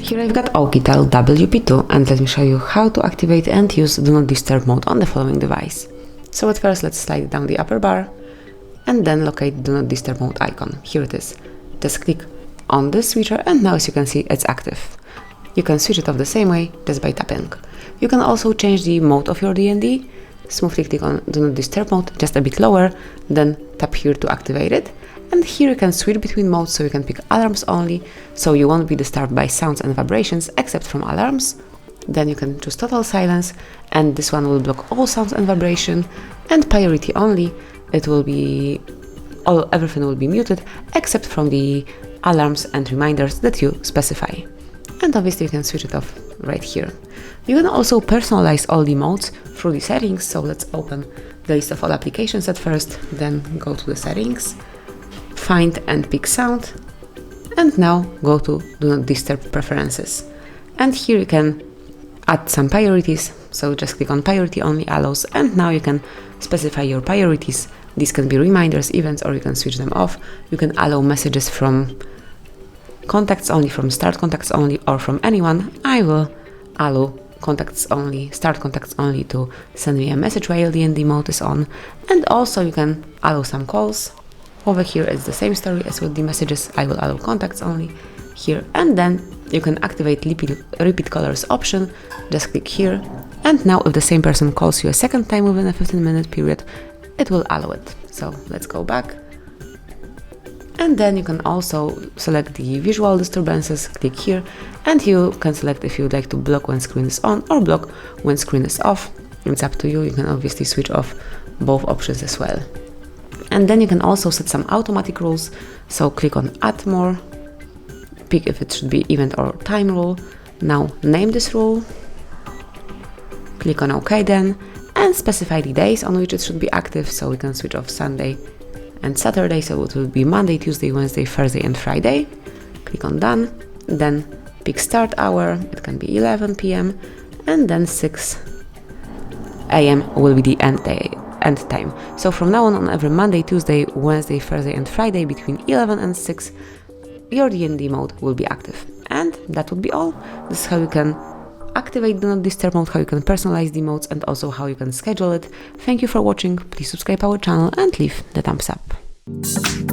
Here I've got OUKITEL WP2 and let me show you how to activate and use Do Not Disturb mode on the following device. So at first let's slide down the upper bar and then locate Do Not Disturb mode icon. Here it is. Just click on this switcher and now as you can see it's active. You can switch it off the same way just by tapping. You can also change the mode of your D&D. Smoothly click on Do Not Disturb mode just a bit lower, then tap here to activate it. And here you can switch between modes, so you can pick alarms only, so you won't be disturbed by sounds and vibrations except from alarms. Then you can choose total silence, and this one will block all sounds and vibration. And priority only, it will be everything will be muted except from the alarms and reminders that you specify. And obviously you can switch it off right here. You can also personalize all the modes through the settings, so let's open the list of all applications at first, then go to the settings, find and pick sound, and now go to Do Not Disturb preferences. And here you can add some priorities, so just click on priority only allows, and now you can specify your priorities. These can be reminders, events, or you can switch them off. You can allow messages from contacts only, from start contacts only, or from anyone. I will allow contacts only, start contacts only to send me a message while D&D mode is on. And also you can allow some calls. Over here it's the same story as with the messages. I will allow contacts only here, and then you can activate repeat callers option. Just click here, and now if the same person calls you a second time within a 15-minute period, it will allow it. So let's go back. And then you can also select the visual disturbances, click here, and you can select if you would like to block when screen is on or block when screen is off. It's up to you. You can obviously switch off both options as well. And then you can also set some automatic rules, so click on Add More, pick if it should be event or time rule. Now name this rule, click on OK then, and specify the days on which it should be active, so we can switch off Sunday and Saturday, so it will be Monday, Tuesday, Wednesday, Thursday and Friday. Click on Done, then pick start hour, it can be 11 p.m. and then 6 a.m. will be the end time. So from now on every Monday, Tuesday, Wednesday, Thursday and Friday between 11 and 6, your D&D mode will be active. And that would be all. This is how you can activate Do Not Disturb mode, how you can personalize the modes, and also how you can schedule it. Thank you for watching. Please subscribe our channel and leave the thumbs up.